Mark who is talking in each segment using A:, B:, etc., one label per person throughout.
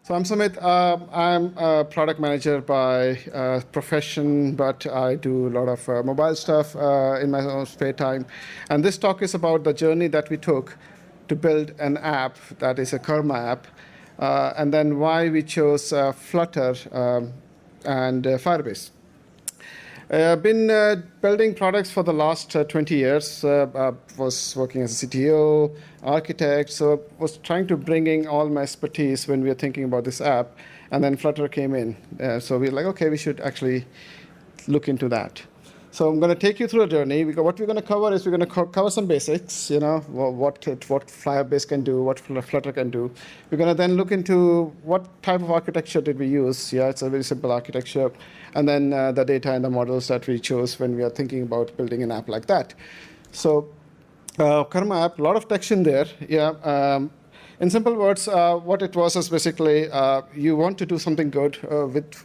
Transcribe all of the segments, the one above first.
A: So I'm Sumith. I'm a product manager by profession, but I do a lot of mobile stuff in my own spare time. And this talk is about the journey that we took to build an app that is a KarmaApp, and then why we chose Flutter and Firebase. I've been building products for the last 20 years. I was working as a CTO, architect, so I was trying to bring in all my expertise when we were thinking about this app, and then Flutter came in. So we were like, okay, we should actually look into that. So I'm going to take you through a journey. What we're going to cover is we're going to cover some basics, what Firebase can do, what Flutter can do. We're going to then look into what type of architecture did we use. Yeah, it's a very simple architecture. And then the data and the models that we chose when we are thinking about building an app like that. So KarmaApp, a lot of text in there. Yeah. In simple words, what it was is basically you want to do something good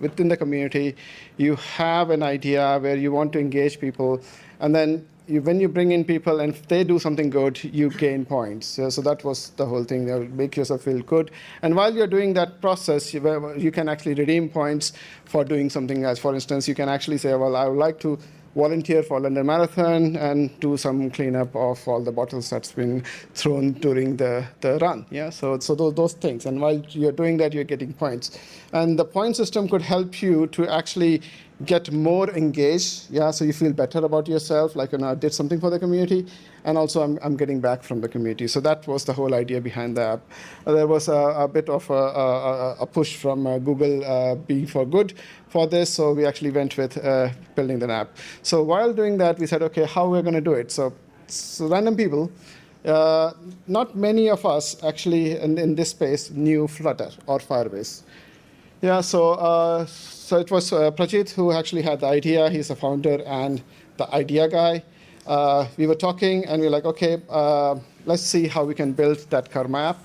A: within the community. You have an idea where you want to engage people, and then when you bring in people and if they do something good, you gain points. So that was the whole thing. Make yourself feel good. And while you're doing that process, you can actually redeem points for doing something else. For instance, you can actually say, well, I would like to volunteer for London Marathon and do some cleanup of all the bottles that's been thrown during the run. Yeah, so those things. And while you're doing that, you're getting points. And the point system could help you to actually get more engaged. Yeah, so you feel better about yourself, like, I did something for the community, and also I'm getting back from the community. So that was the whole idea behind the app. There was a bit of a push from Google being for good for this, so we actually went with building the app. So while doing that, we said, okay, how we're going to do it? So random people, not many of us actually in this space knew Flutter or Firebase. Yeah, so it was Prajit who actually had the idea. He's the founder and the idea guy. We were talking, and we were like, okay, let's see how we can build that KarmaApp.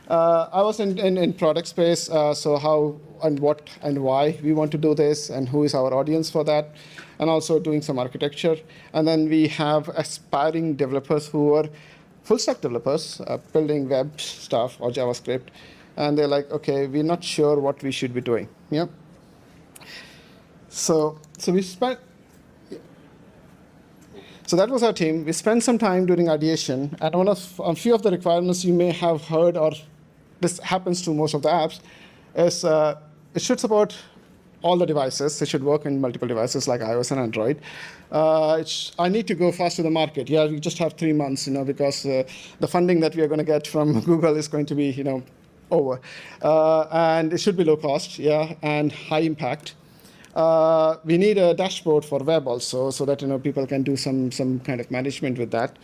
A: I was in product space, so how and what and why we want to do this, and who is our audience for that, and also doing some architecture. And then we have aspiring developers who are full-stack developers, building web stuff or JavaScript. And they're like, okay, we're not sure what we should be doing. Yeah. So we spent. So that was our team. We spent some time during ideation, and a few of the requirements you may have heard, or this happens to most of the apps, is it should support all the devices. It should work in multiple devices like iOS and Android. I need to go fast to the market. Yeah, we just have 3 months, because the funding that we are going to get from Google is going to be, over. And it should be low cost, yeah, and high impact. We need a dashboard for web also, so that people can do some kind of management with that.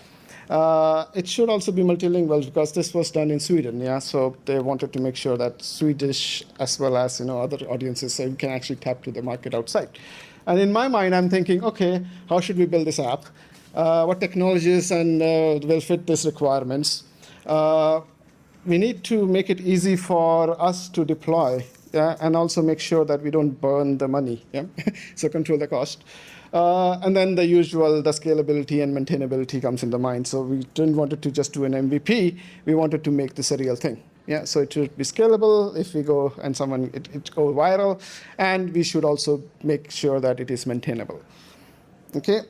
A: It should also be multilingual because this was done in Sweden, yeah. So they wanted to make sure that Swedish as well as other audiences, so we can actually tap to the market outside. And in my mind, I'm thinking, okay, how should we build this app? What technologies and will fit these requirements? We need to make it easy for us to deploy, yeah, and also make sure that we don't burn the money, yeah? So control the cost. And then the usual, the scalability and maintainability comes into mind. So we didn't want it to just do an MVP. We wanted to make this a real thing. Yeah, so it should be scalable if we go and it go viral, and we should also make sure that it is maintainable. Okay.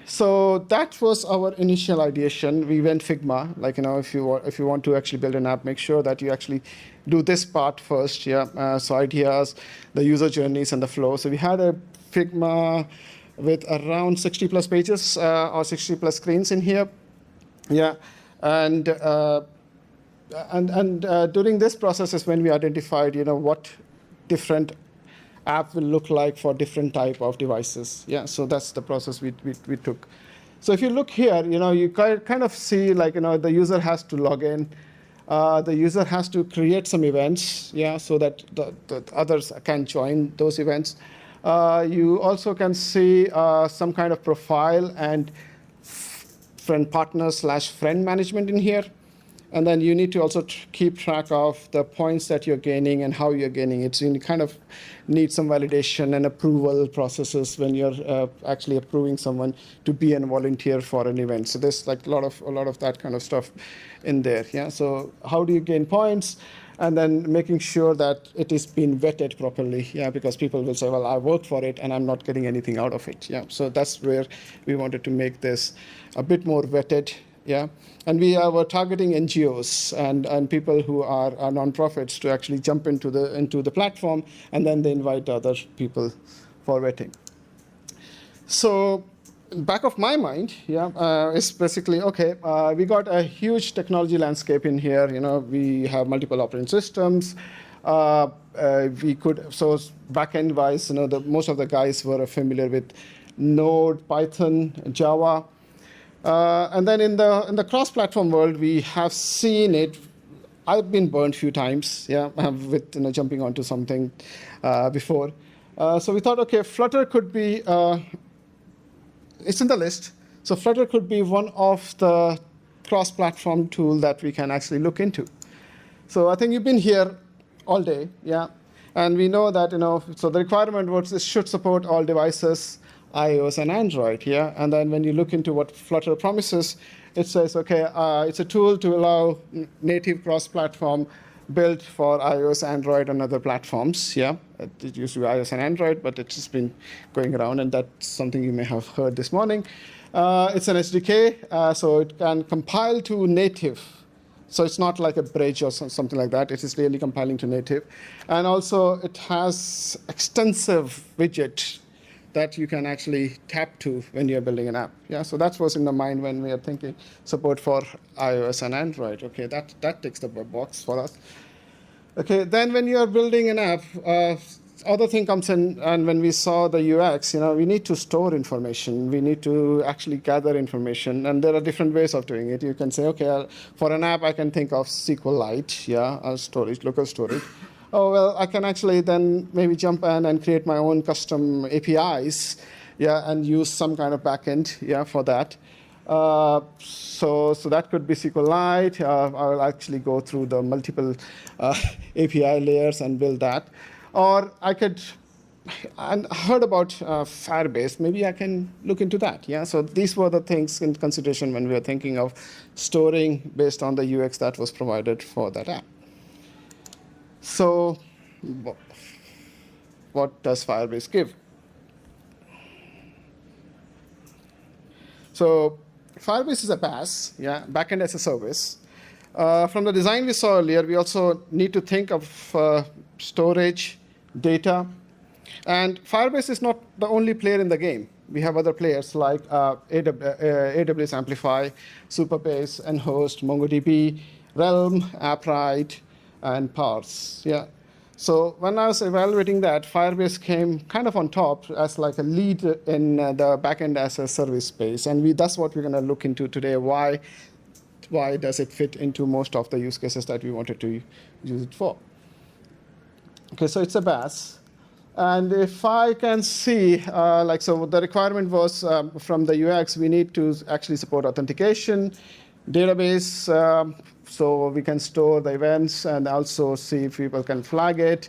A: So that was our initial ideation. We went Figma, like if you want to actually build an app, make sure that you actually do this part first. Yeah, so ideas, the user journeys, and the flow. So we had a Figma with around 60 plus pages or 60 plus screens in here. Yeah, and during this process is when we identified, what different app will look like for different type of devices. Yeah, so that's the process we took. So if you look here, you kind of see the user has to log in. The user has to create some events, yeah, so that the others can join those events. You also can see some kind of profile and friend partner / friend management in here. And then you need to also keep track of the points that you're gaining and how you're gaining it. So you kind of need some validation and approval processes when you're actually approving someone to be a volunteer for an event. So there's like a lot of that kind of stuff in there. Yeah. So how do you gain points? And then making sure that it is being vetted properly, yeah, because people will say, well, I worked for it and I'm not getting anything out of it, yeah. So that's where we wanted to make this a bit more vetted, yeah. And we were targeting NGOs and people who are nonprofits to actually jump into the platform, and then they invite other people for vetting. So back of my mind, yeah, is basically, okay, we got a huge technology landscape in here. You know, we have multiple operating systems. We could, so backend wise, you know, most of the guys were familiar with Node, Python, Java. And then in the cross-platform world, we have seen it. I've been burned a few times, yeah, with jumping onto something before. So we thought, okay, Flutter could be. It's in the list. So Flutter could be one of the cross-platform tool that we can actually look into. So I think you've been here all day, yeah, and we know that so the requirement was it should support all devices, iOS and Android, yeah. And then when you look into what Flutter promises, it says, okay, it's a tool to allow native cross-platform built for iOS, Android, and other platforms. Yeah, it used to be iOS and Android, but it's just been going around, and that's something you may have heard this morning. It's an SDK, so it can compile to native. So it's not like a bridge or something like that. It is really compiling to native. And also, it has extensive widget that you can actually tap to when you're building an app. Yeah, so that was in the mind when we are thinking support for iOS and Android. Okay, that ticks the box for us. Okay, then when you are building an app, other thing comes in, and when we saw the UX, we need to store information. We need to actually gather information, and there are different ways of doing it. You can say, okay, for an app, I can think of SQLite, yeah, storage, local storage. Oh, well, I can actually then maybe jump in and create my own custom APIs, yeah, and use some kind of backend, yeah, for that. So that could be SQLite. I'll actually go through the multiple API layers and build that. Or I could, and heard about Firebase. Maybe I can look into that, yeah. So these were the things in consideration when we were thinking of storing based on the UX that was provided for that app. So what does Firebase give? So Firebase is a PaaS, yeah, backend as a service. From the design we saw earlier, we also need to think of storage, data. And Firebase is not the only player in the game. We have other players like AWS Amplify, Superbase, nHost, MongoDB, Realm, AppWrite, and Parse. Yeah. So when I was evaluating that, Firebase came kind of on top as like a lead in the backend as a service space, and that's what we're going to look into today. Why does it fit into most of the use cases that we wanted to use it for? Okay, so it's a BaaS. And if I can see, so the requirement was from the UX, we need to actually support authentication, database, so we can store the events and also see if people can flag it.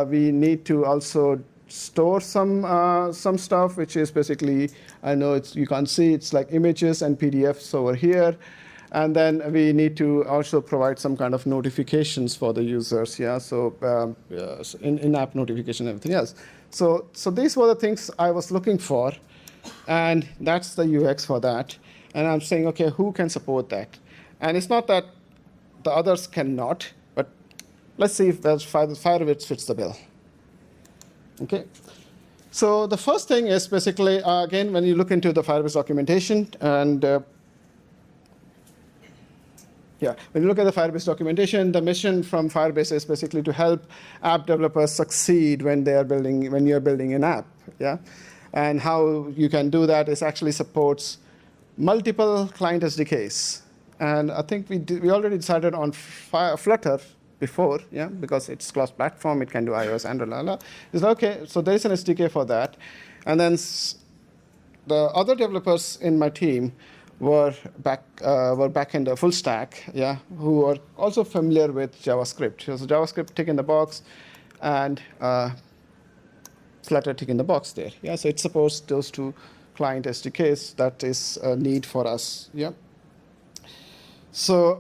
A: We need to also store some stuff, which is basically, I know you can't see, it's like images and PDFs over here. And then we need to also provide some kind of notifications for the users, yeah. So in-app notification and everything else. So these were the things I was looking for, and that's the UX for that. And I'm saying, okay, who can support that? And it's not that the others cannot, but let's see if Firebase fits the bill. Okay. So the first thing is basically, again, when you look into the Firebase documentation, and when you look at the Firebase documentation, the mission from Firebase is basically to help app developers succeed when you're building an app. Yeah, and how you can do that is actually supports multiple client SDKs. And I think we already decided on Flutter before, yeah, because it's cross-platform, it can do iOS, Android, It's okay, so there is an SDK for that. And then the other developers in my team were back-end full stack, yeah, who are also familiar with JavaScript. So JavaScript tick in the box, and Flutter tick in the box there. Yeah, so it supports those two client SDKs. That is a need for us. Yeah. So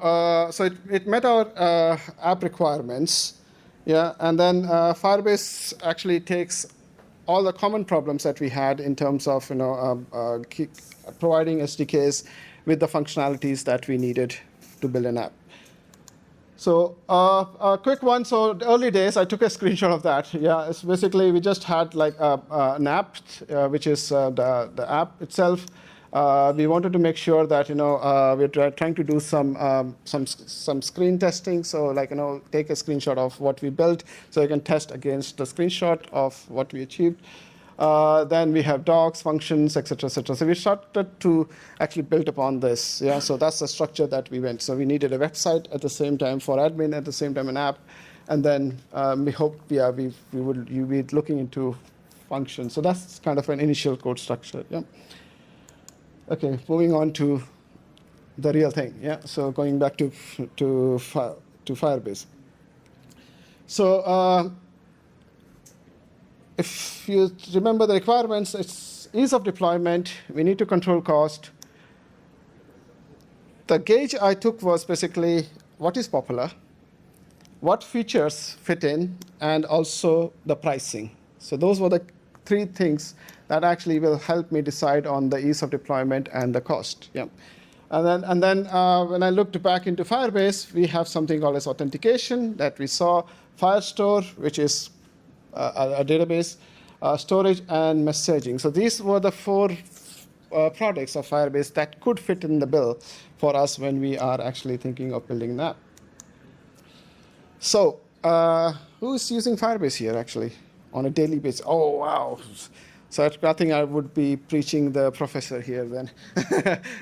A: it met our app requirements. Yeah, and then Firebase actually takes all the common problems that we had in terms of providing SDKs with the functionalities that we needed to build an app. So a quick one. So the early days, I took a screenshot of that. Yeah, it's basically we just had like an app, which is the app itself. We wanted to make sure that we're trying to do some screen testing. So like take a screenshot of what we built, so you can test against the screenshot of what we achieved. Then we have docs, functions, etc., etc. So we started to actually build upon this. Yeah, so that's the structure that we went. So we needed a website at the same time for admin, at the same time an app, and then we hope we would be looking into functions. So that's kind of an initial code structure. Yeah. Okay, moving on to the real thing. Yeah. So going back to Firebase. So if you remember the requirements, it's ease of deployment. We need to control cost. The gauge I took was basically what is popular, what features fit in, and also the pricing. So those were the three things that actually will help me decide on the ease of deployment and the cost. Yeah. And then when I looked back into Firebase, we have something called as authentication that we saw, Firestore, which is a database, storage, and messaging. So these were the four products of Firebase that could fit in the bill for us when we are actually thinking of building an app. So who's using Firebase here actually on a daily basis? Oh, wow. So I think I would be preaching the professor here then.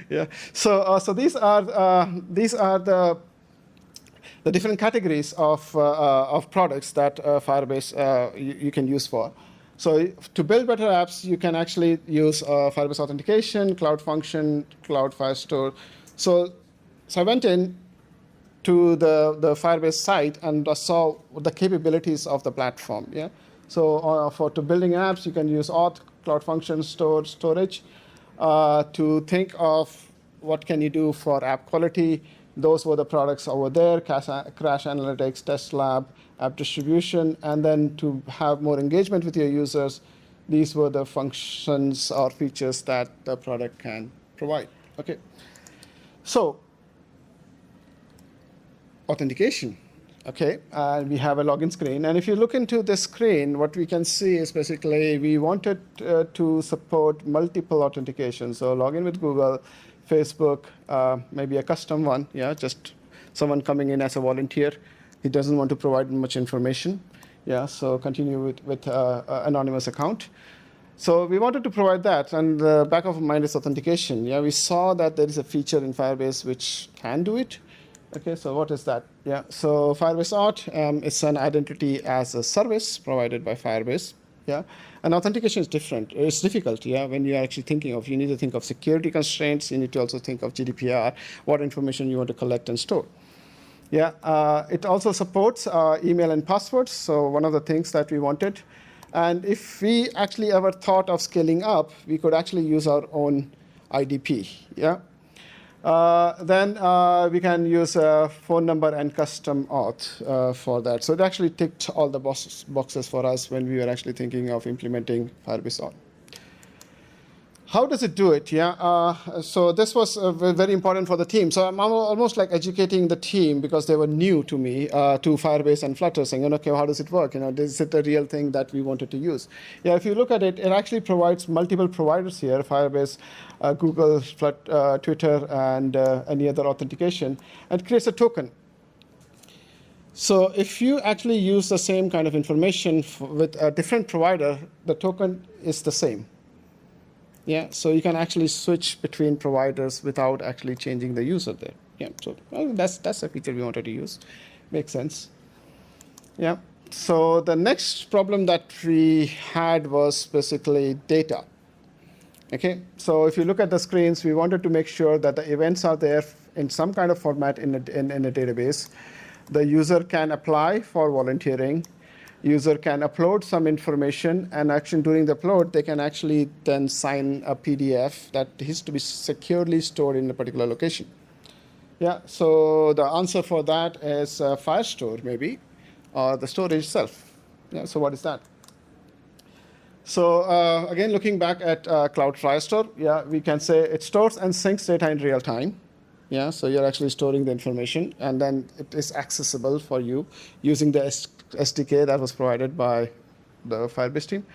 A: Yeah. So these are the different categories of products that Firebase you can use for. So to build better apps, you can actually use Firebase authentication, Cloud Function, Cloud Firestore. So I went in to the Firebase site and saw the capabilities of the platform. Yeah. So to building apps, you can use auth, Cloud Function, storage. To think of what can you do for app quality, those were the products over there: crash analytics, test lab, app distribution. And then to have more engagement with your users, these were the functions or features that the product can provide. Okay. So authentication. Okay, we have a login screen. And if you look into this screen, what we can see is basically we wanted to support multiple authentication. So login with Google, Facebook, maybe a custom one, yeah, just someone coming in as a volunteer. He doesn't want to provide much information. Yeah, so continue with anonymous account. So we wanted to provide that, and the back of mind is authentication. Yeah, we saw that there is a feature in Firebase which can do it. Okay, so what is that? Yeah, so Firebase Auth, it's an identity as a service provided by Firebase. Yeah, and authentication is different. It's difficult. Yeah, when you're actually thinking of, you need to think of security constraints. You need to also think of GDPR, what information you want to collect and store. Yeah, it also supports email and passwords. So one of the things that we wanted, and if we actually ever thought of scaling up, we could actually use our own IDP. Yeah. Then we can use a phone number and custom auth for that. So it actually ticked all the boxes for us when we were actually thinking of implementing Firebase Auth. How does it do it? Yeah. So this was very important for the team. So I'm almost like educating the team because they were new to me, to Firebase and Flutter, saying, okay, how does it work? Is it a real thing that we wanted to use? Yeah. If you look at it, it actually provides multiple providers here: Firebase, Google, Twitter, and any other authentication, and creates a token. So if you actually use the same kind of information with a different provider, the token is the same. Yeah, so you can actually switch between providers without actually changing the user there. Yeah, so that's a feature we wanted to use. Makes sense. Yeah. So the next problem that we had was basically data. Okay, so if you look at the screens, we wanted to make sure that the events are there in some kind of format in a database. The user can apply for volunteering. User can upload some information, and actually during the upload, they can actually then sign a PDF that is to be securely stored in a particular location. Yeah, so the answer for that is Firestore, maybe, or the storage itself. Yeah, so what is that? So again, looking back at Cloud Firestore, yeah, we can say it stores and syncs data in real time. Yeah, so you're actually storing the information, and then it is accessible for you using the SDK that was provided by the Firebase team.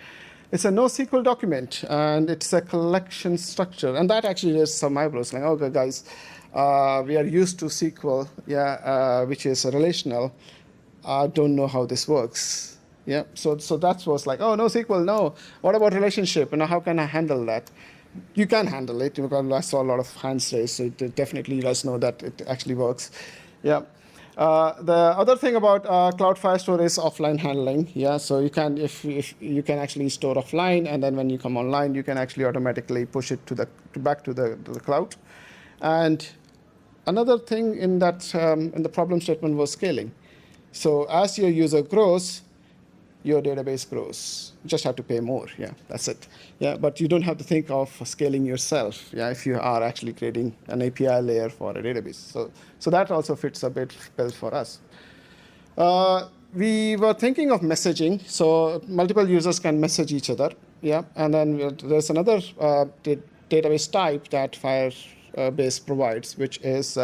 A: It's a NoSQL document, and it's a collection structure, and that actually is some eyebrows. Like, okay, guys, we are used to SQL, yeah, which is relational. I don't know how this works. Yeah, so that was like, oh, NoSQL, no. What about relationship? And how can I handle that? You can handle it because I saw a lot of hands raised, so it definitely you guys know that it actually works. Yeah. The other thing about Cloud Firestore is offline handling. Yeah, so you can if you can actually store offline, and then when you come online, you can actually automatically push it back to the cloud. And another thing in that in the problem statement was scaling. So as your user grows, your database grows. You just have to pay more. Yeah, that's it. Yeah, but you don't have to think of scaling yourself. Yeah, if you are actually creating an API layer for a database. So that also fits a bit well for us. We were thinking of messaging, so multiple users can message each other. Yeah, and then there's another database type that Firebase provides, which is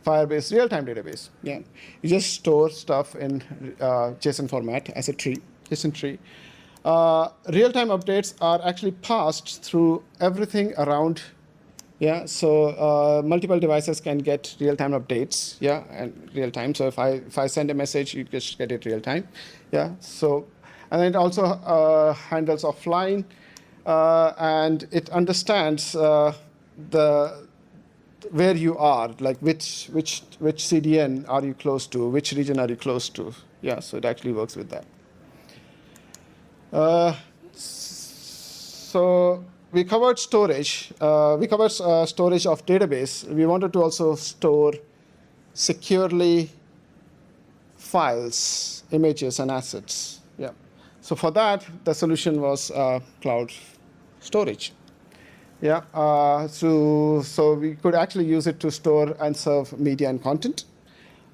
A: Firebase real-time database. Yeah, you just store stuff in JSON format as a tree, JSON tree. Real-time updates are actually passed through everything around. Yeah, so multiple devices can get real-time updates. Yeah, and real-time. So if I send a message, you just get it real-time. Yeah. So, and then it also handles offline, and it understands where you are, like which CDN are you close to, which region are you close to. Yeah, so it actually works with that. So we covered storage. We covered storage of database. We wanted to also store securely files, images, and assets. Yeah. So for that, the solution was cloud storage. Yeah, so we could actually use it to store and serve media and content.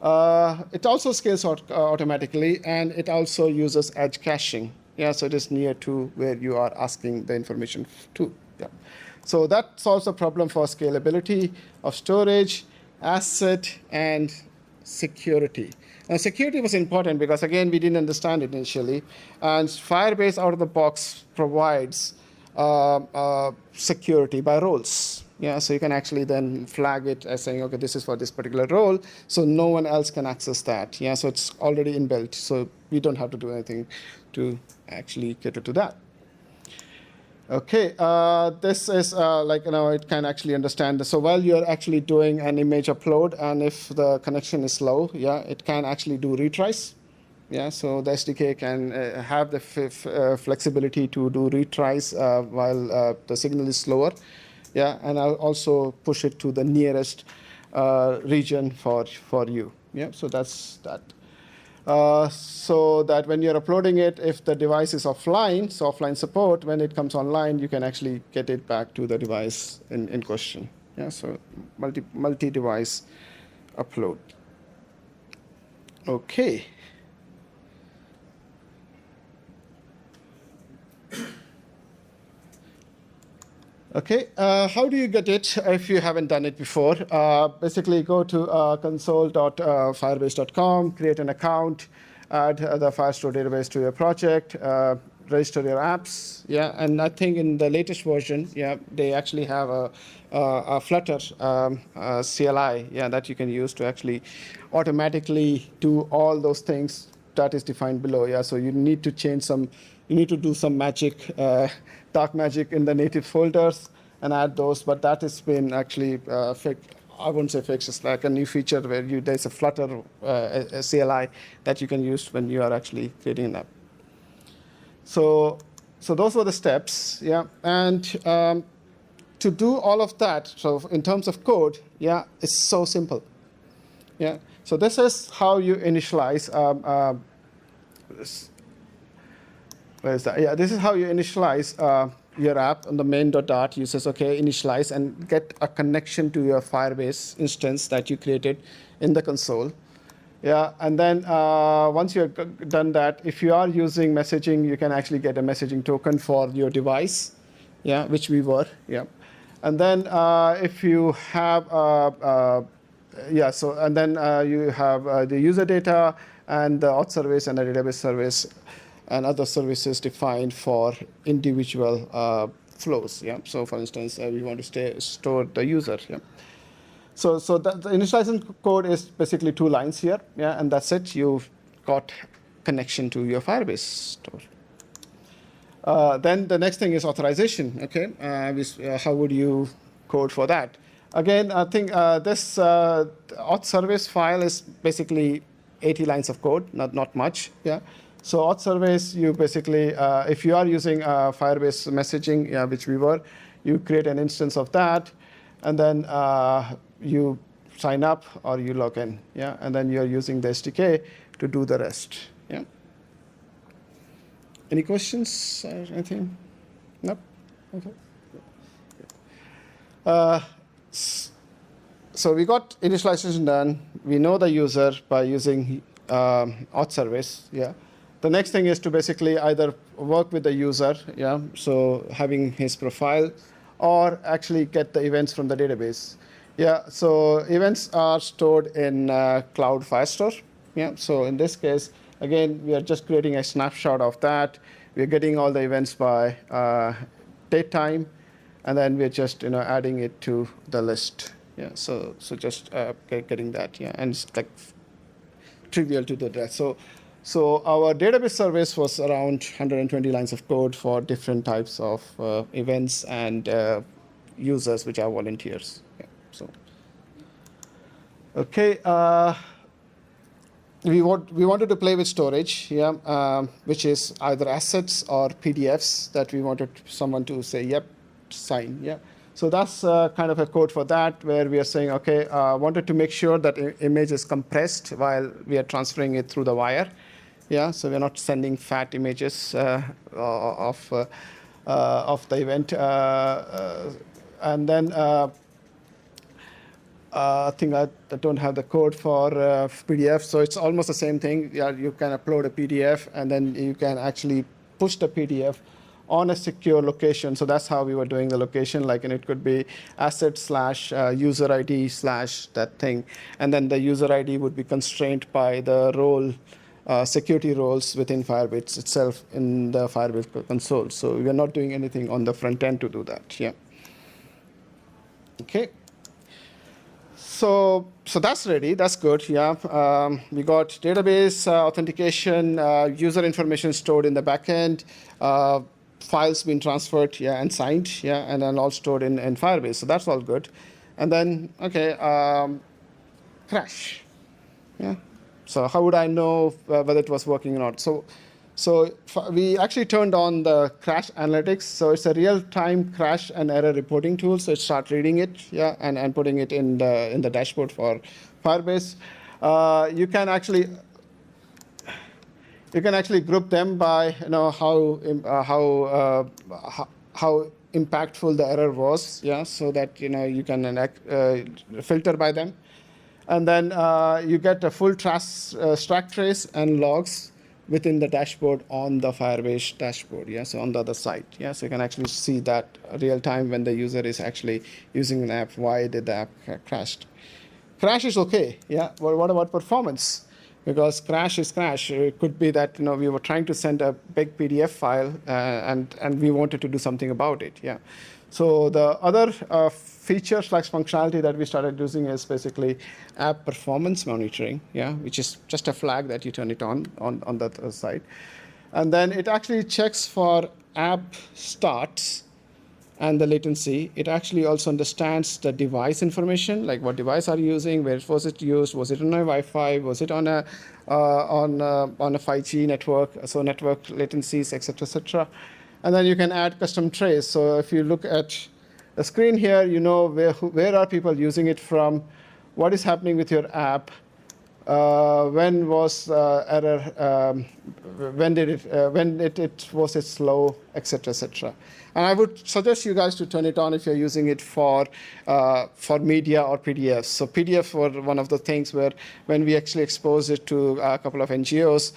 A: It also scales automatically, and it also uses edge caching. Yeah, so it is near to where you are asking the information to. Yeah. So that solves the problem for scalability of storage, asset, and security. Now, security was important because, again, we didn't understand it initially. And Firebase out of the box provides security by roles. Yeah, so you can actually then flag it as saying, okay, this is for this particular role, so no one else can access that. Yeah, so it's already inbuilt, so we don't have to do anything to actually cater to that. Okay, this is like, it can actually understand. So while you're actually doing an image upload, and if the connection is slow, yeah, it can actually do retries. Yeah, so the SDK can have the flexibility to do retries while the signal is slower. Yeah, and I'll also push it to the nearest region for you. Yeah, so that's that. So that when you're uploading it, if the device is offline, so offline support, when it comes online, you can actually get it back to the device in question. Yeah, so multi-device upload. Okay. Okay, how do you get it if you haven't done it before? Basically, go to console.firebase.com, create an account, add the Firestore database to your project, register your apps. Yeah, and I think in the latest version, yeah, they actually have a Flutter CLI, yeah, that you can use to actually automatically do all those things that is defined below. Yeah, so you need to change some. You need to do some magic, dark magic in the native folders and add those, but that has been actually fixed. I wouldn't say fixed, it's like a new feature where there's a Flutter a CLI that you can use when you are actually creating an app. So those were the steps, yeah. And to do all of that, so in terms of code, yeah, it's so simple. Yeah. So this is how you initialize. Where is that? Yeah, this is how you initialize your app on the main.dart. You says, okay, initialize and get a connection to your Firebase instance that you created in the console. Yeah, and then once you've done that, if you are using messaging, you can actually get a messaging token for your device, yeah, which we were, yeah. And then if you have, yeah, so, and then you have the user data and the auth service and the database service and other services defined for individual flows, yeah. So for instance, we want to store the user, yeah. So the initialization code is basically 2 lines here, yeah, and that's it. You've got connection to your Firebase store. Then the next thing is authorization, okay? How would you code for that? Again, I think this auth service file is basically 80 lines of code, not much, yeah? So auth service, you basically, if you are using Firebase messaging, yeah, which we were, you create an instance of that, and then you sign up or you log in, yeah, and then you're using the SDK to do the rest, yeah. Any questions or anything? No? Okay. So we got initialization done. We know the user by using auth service, yeah. The next thing is to basically either work with the user, yeah, so having his profile, or actually get the events from the database. Yeah, so events are stored in Cloud Firestore. Yeah, so in this case, again, we are just creating a snapshot of that. We're getting all the events by date time, and then we're just adding it to the list. Yeah, so just getting that. Yeah, and it's like trivial to do that. So our database service was around 120 lines of code for different types of events and users, which are volunteers. Yeah, so, okay, we wanted to play with storage, yeah, which is either assets or PDFs that we wanted someone to say, yep, sign, yeah. So that's kind of a code for that, where we are saying, okay, wanted to make sure that image is compressed while we are transferring it through the wire. Yeah, so we're not sending fat images of the event. And then I think I don't have the code for PDF, so it's almost the same thing. Yeah, you can upload a PDF, and then you can actually push the PDF on a secure location. So that's how we were doing the location. Like, and it could be asset/user ID/ that thing, and then the user ID would be constrained by the role. Security roles within Firebase itself in the Firebase console. So we are not doing anything on the front end to do that. Yeah. Okay. So that's ready. That's good. Yeah. We got database authentication, user information stored in the backend, files being transferred, yeah, and signed, yeah, and then all stored in Firebase. So that's all good. And then okay, crash. Yeah. So how would I know whether it was working or not? So we actually turned on the crash analytics. So it's a real-time crash and error reporting tool. So it starts reading it, yeah, and putting it in the dashboard for Firebase. You can actually group them by how impactful the error was, yeah, so that you can filter by them. And then you get a full stack trace and logs within the dashboard on the Firebase dashboard, yeah, so on the other side. Yeah, so you can actually see that real time when the user is actually using an app, why did the app crashed. Crash is okay, yeah, but what about performance? Because crash is crash. It could be that we were trying to send a big PDF file and we wanted to do something about it, yeah. So the other feature/functionality that we started using is basically app performance monitoring, yeah, which is just a flag that you turn it on the other side. And then it actually checks for app starts and the latency. It actually also understands the device information, like what device are you using, where was it used, was it on a Wi-Fi, was it on a 5G network, so network latencies, etc., etc. And then you can add custom trace. So if you look at The screen here, you know where are people using it from, what is happening with your app, when was error, when it was it slow, etc., etc. And I would suggest you guys to turn it on if you're using it for media or PDFs. So PDFs were one of the things where when we actually exposed it to a couple of NGOs,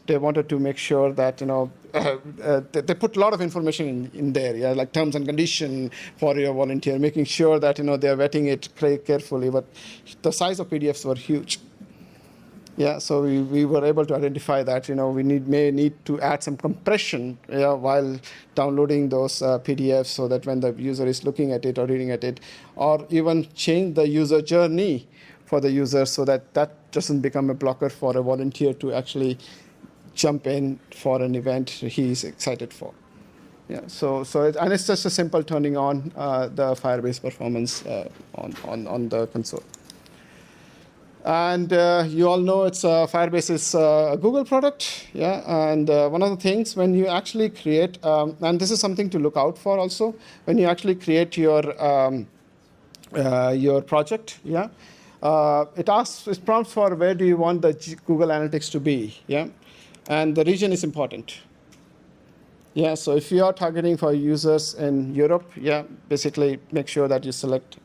A: they wanted to make sure that they put a lot of information in there, yeah, like terms and condition for your volunteer, making sure that they're vetting it carefully. But the size of PDFs were huge. Yeah, so we were able to identify that we may need to add some compression while downloading those PDFs, so that when the user is looking at it or reading at it, or even change the user journey for the user, so that doesn't become a blocker for a volunteer to actually jump in for an event he's excited for. Yeah, and it's just a simple turning on the Firebase performance on the console. And you all know Firebase is a Google product, yeah. And one of the things when you actually create, and this is something to look out for also, when you actually create your project, yeah. It prompts for where do you want the Google Analytics to be, yeah, and the region is important. Yeah, so if you are targeting for users in Europe, yeah, basically make sure that you select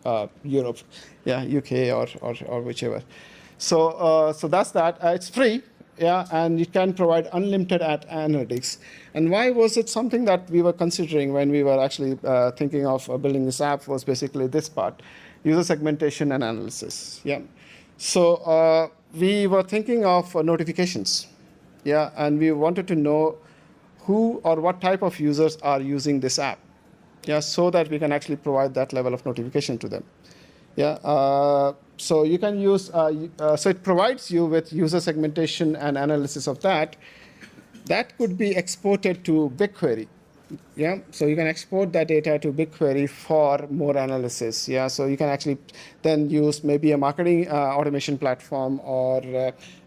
A: Europe, yeah, UK or whichever. So that's that. It's free, yeah, and you can provide unlimited analytics. And why was it something that we were considering when we were actually thinking of building this app? Was basically this part, user segmentation and analysis. Yeah, so we were thinking of notifications, yeah, and we wanted to know who or what type of users are using this app, yeah, so that we can actually provide that level of notification to them. Yeah, so you can use, so it provides you with user segmentation and analysis of that. That could be exported to BigQuery. Yeah, so you can export that data to BigQuery for more analysis. Yeah, so you can actually then use maybe a marketing automation platform or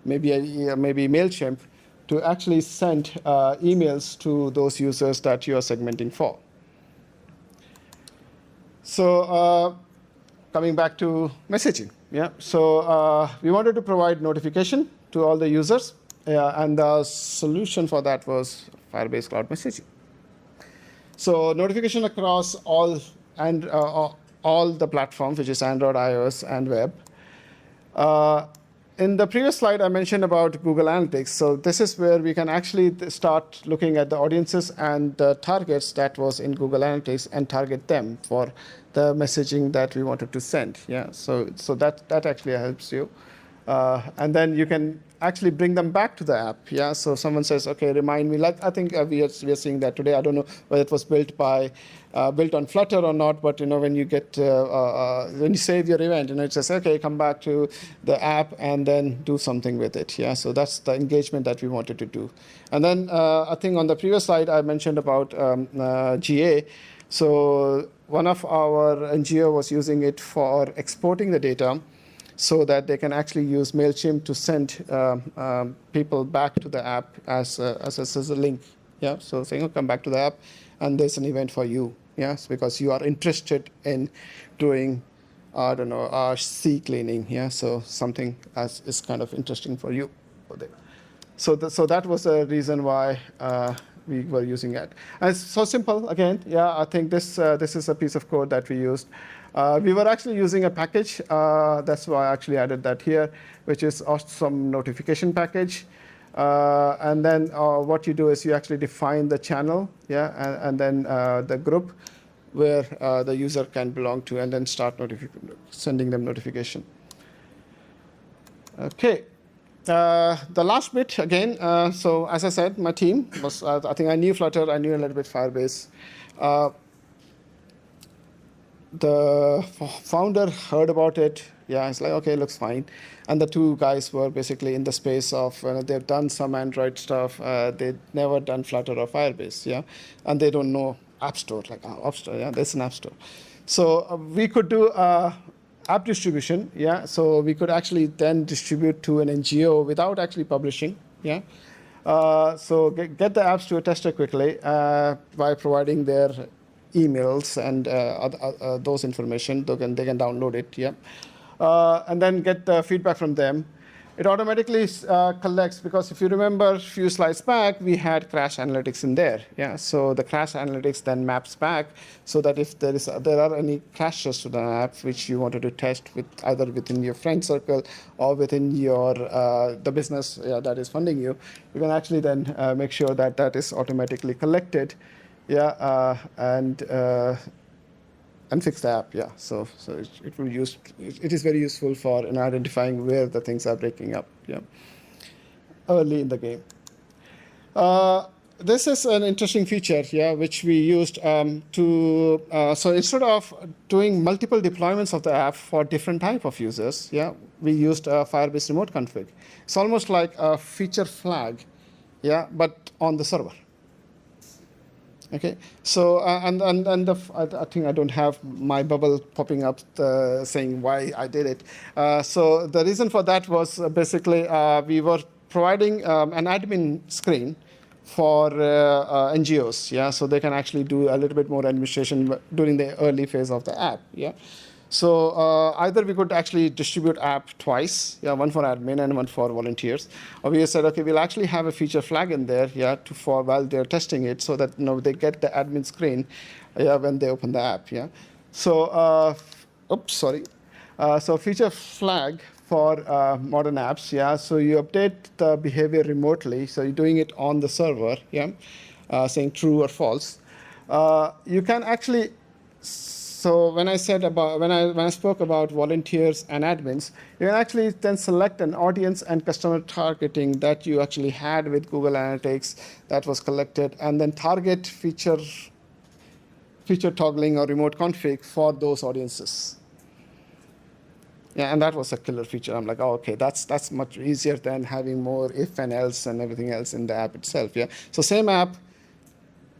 A: maybe MailChimp to actually send emails to those users that you are segmenting for. So coming back to messaging, yeah. So we wanted to provide notification to all the users, and the solution for that was Firebase Cloud Messaging. So notification across all the platforms, which is Android, iOS, and web. In the previous slide, I mentioned about Google Analytics. So this is where we can actually start looking at the audiences and the targets that was in Google Analytics and target them for the messaging that we wanted to send. Yeah, so that actually helps you. And then you can actually bring them back to the app. Yeah, so someone says, okay, remind me. Like I think we are seeing that today. I don't know whether it was built on Flutter or not, but when you get when you save your event, it says, okay, come back to the app and then do something with it. Yeah, so that's the engagement that we wanted to do. And then I think on the previous slide I mentioned about GA. So one of our NGO was using it for exporting the data, so that they can actually use MailChimp to send people back to the app as a link. Yeah, so saying, oh, come back to the app, and there's an event for you. Yes, because you are interested in doing, I don't know, sea cleaning. Yeah, so something is kind of interesting for you. So that was the reason why we were using it. And it's so simple. Again, yeah, I think this is a piece of code that we used. We were actually using a package. That's why I actually added that here, which is some notification package. And then what you do is you actually define the channel, yeah, and then the group where the user can belong to, and then start sending them notification. Okay. The last bit again. So as I said, my team was. I think I knew Flutter. I knew a little bit Firebase. The founder heard about it. Yeah, it's like, okay, looks fine. And the two guys were basically in the space of, they've done some Android stuff. They'd never done Flutter or Firebase, yeah. And they don't know App Store, like App Store, yeah, there's an App Store. So we could do app distribution, yeah. So we could actually then distribute to an NGO without actually publishing, yeah. So get the apps to a tester quickly by providing their emails and those information. They can download it, yeah, and then get the feedback from them. It automatically collects, because if you remember a few slides back, we had crash analytics in there. Yeah, so the crash analytics then maps back so that if there are any crashes to the app which you wanted to test with either within your friend circle or within your the business that is funding you, you can actually then make sure that that is automatically collected, yeah, and fix the app, yeah. So it is very useful for identifying where the things are breaking up, yeah, early in the game. This is an interesting feature, yeah, which we used so instead of doing multiple deployments of the app for different type of users, yeah, we used Firebase remote config. It's almost like a feature flag, yeah, but on the server. Okay, so I think I don't have my bubble popping up saying why I did it. So the reason for that was basically we were providing an admin screen for NGOs, yeah, so they can actually do a little bit more administration during the early phase of the app, yeah. So either we could actually distribute app twice, yeah, one for admin and one for volunteers. Or we said, okay, we'll actually have a feature flag in there, yeah, for while they're testing it, so that they get the admin screen, yeah, when they open the app, yeah. So, so feature flag for modern apps, yeah. So you update the behavior remotely. So you're doing it on the server, yeah, saying true or false. You can actually. So when I spoke about volunteers and admins, you can actually then select an audience and customer targeting that you actually had with Google Analytics that was collected, and then target feature toggling or remote config for those audiences. Yeah, and that was a killer feature. I'm like, oh, okay, that's much easier than having more if and else and everything else in the app itself. Yeah, so same app,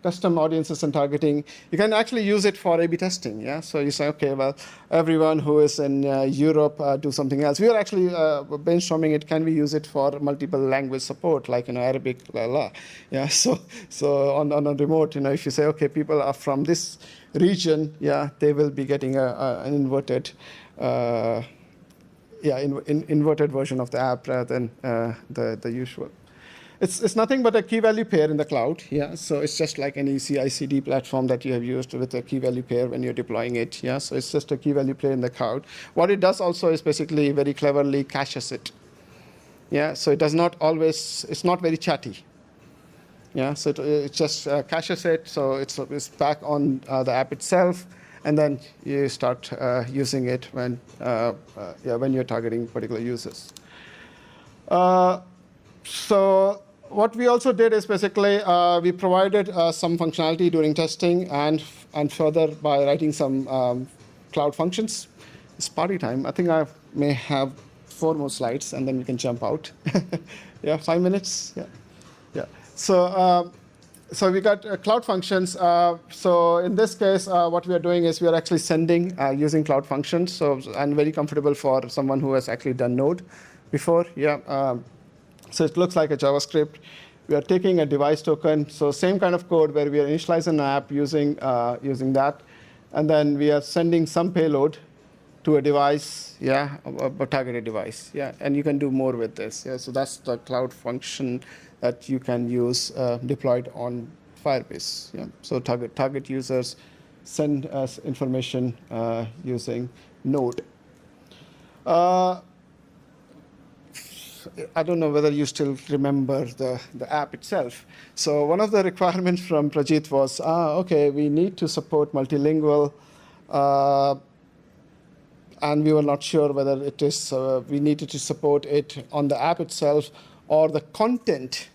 A: custom audiences and targeting. You can actually use it for A/B testing. Yeah, so you say, okay, well, everyone who is in Europe do something else. We are actually brainstorming it. Can we use it for multiple language support, like Arabic, Yeah, so on a remote, if you say, okay, people are from this region, yeah, they will be getting an inverted. Inverted version of the app rather than the usual. It's nothing but a key value pair in the cloud. Yeah, so it's just like any CI/CD platform that you have used with a key value pair when you're deploying it. Yeah, so it's just a key value pair in the cloud. What it does also is basically very cleverly caches it. Yeah, so it does not always. It's not very chatty. Yeah, so it just caches it, so it's back on the app itself. And then you start using it when you're targeting particular users. So what we also did is basically we provided some functionality during testing and further by writing some cloud functions. It's party time. I think I may have 4 more slides and then we can jump out. Yeah, 5 minutes. Yeah. So we got cloud functions. So in this case, what we are doing is we are actually sending using cloud functions. So I'm very comfortable for someone who has actually done Node before. Yeah. So it looks like a JavaScript. We are taking a device token. So same kind of code where we are initializing an app using that, and then we are sending some payload to a device, yeah, a targeted device, yeah. And you can do more with this. Yeah. So that's the cloud function that you can use deployed on Firebase. Yeah. So target users send us information using Node. I don't know whether you still remember the app itself. So one of the requirements from Prajit was, okay, we need to support multilingual, and we were not sure whether it is we needed to support it on the app itself or the content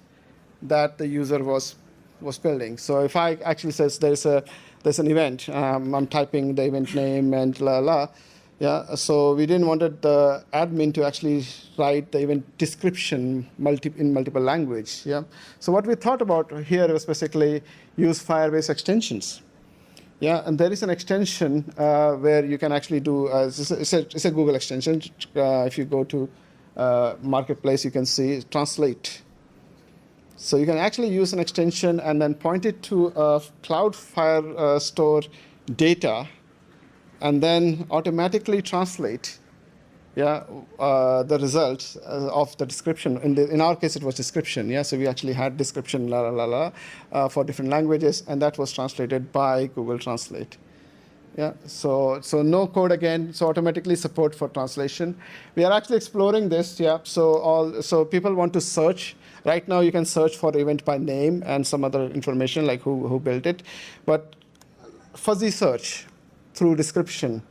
A: that the user was building. So if I actually says there's an event, I'm typing the event name and yeah, so we didn't want the admin to actually write the event description in multiple language. Yeah, so what we thought about here was basically use Firebase extensions. Yeah, and there is an extension where you can actually do. It's a Google extension. If you go to Marketplace, you can see translate. So you can actually use an extension and then point it to a Cloud Firestore data, and then automatically translate the results of the description. In our case, it was description. So we actually had description for different languages, and that was translated by Google Translate. So no code again. So automatically support for translation. We are actually exploring this. So people want to search. Right now, you can search for event by name and some other information like who built it, but fuzzy search through description.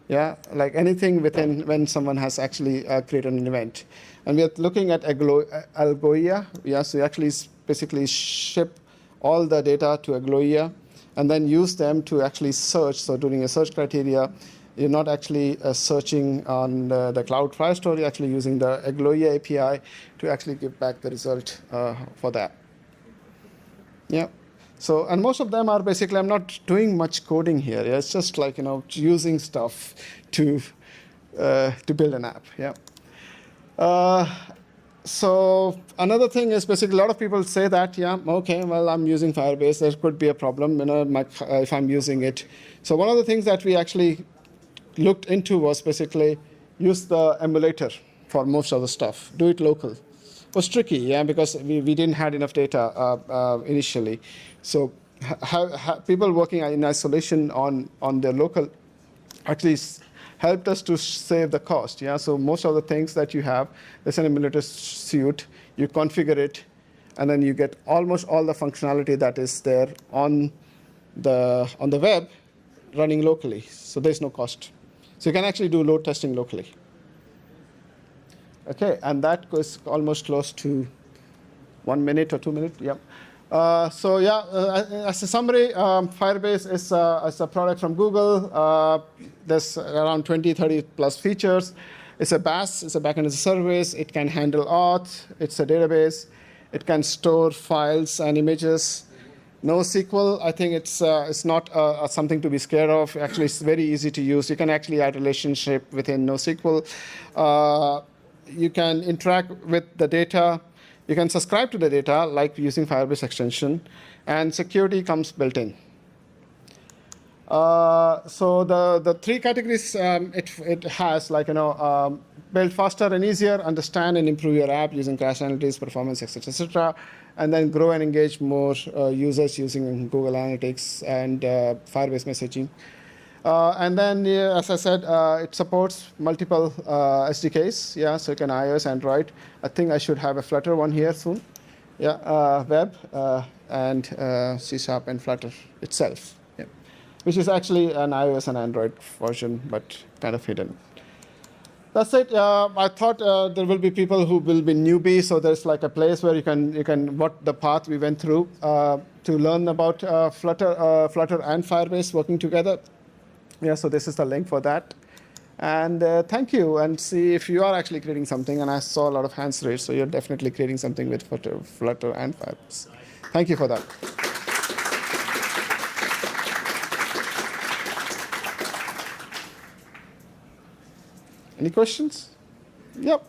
A: Like anything within when someone has actually created an event. And we are looking at Algolia. So you actually basically ship all the data to Algolia and then use them to actually search. So during a search criteria, you're not actually searching on the Cloud Firestore, you're actually using the Algolia API to actually give back the result for that. So, and most of them are basically, I'm not doing much coding here. It's just like, using stuff to build an app. So another thing is basically a lot of people say that, okay, well, I'm using Firebase. There could be a problem, if I'm using it. So one of the things that we actually looked into was basically use the emulator for most of the stuff. Do it local. It was tricky, because we didn't have enough data initially. So people working in isolation on their local actually helped us to save the cost. So most of the things that you have, there's an emulator suite, you configure it, and then you get almost all the functionality that is there on the web running locally. So there's no cost. So you can actually do load testing locally. Okay, and that goes almost close to 1 minute or 2 minutes. As a summary, Firebase is a product from Google. There's around 20, 30 plus features. It's a BaaS, it's a backend as a service. It can handle auth. It's a database. It can store files and images. NoSQL, I think it's not something to be scared of. Actually, it's very easy to use. You can actually add relationship within NoSQL. You can interact with the data. You can subscribe to the data, like using Firebase extension, and security comes built in. So the three categories it has, build faster and easier, understand and improve your app using crash analytics, performance, etc., etc., and then grow and engage more users using Google Analytics and Firebase messaging. And then, as I said, it supports multiple SDKs. So you can iOS, Android. I think I should have a Flutter one here soon. Web and C# and Flutter itself, which is actually an iOS and Android version, but kind of hidden. That's it. I thought there will be people who will be newbies, so there's like a place where you can what the path we went through to learn about Flutter and Firebase working together. So this is the link for that. And thank you. And see if you are actually creating something. And I saw a lot of hands raised, so you're definitely creating something with Flutter and Firebase. Thank you for that. Any questions? Yep.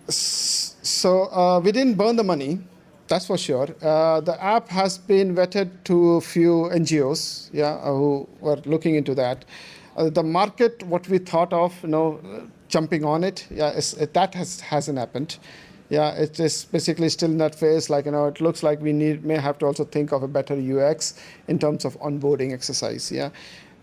A: So we didn't burn the money. That's for sure. The app has been vetted to a few NGOs, who were looking into that. The market, what we thought of, jumping on it, that hasn't happened. It is basically still in that phase. It looks like we may have to also think of a better UX in terms of onboarding exercise.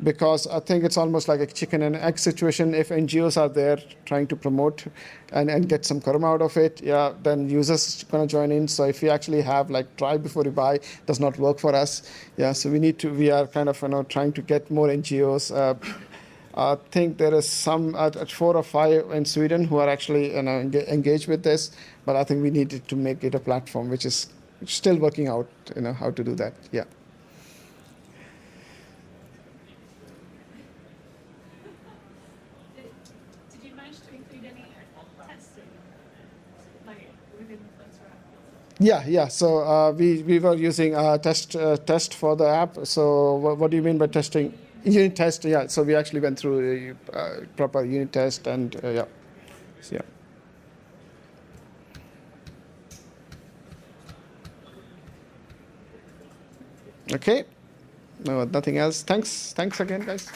A: Because I think it's almost like a chicken and egg situation. If NGOs are there trying to promote and get some karma out of it, then users are going to join in. So if you actually have try before you buy, does not work for us. So we are kind of trying to get more NGOs. I think there is some 4 or 5 in Sweden who are actually engaged with this. But I think we needed to make it a platform, which is still working out, how to do that. So we were using test for the app. So what do you mean by testing? Unit test, So we actually went through a proper unit test and. Okay. No, nothing else. Thanks again, guys.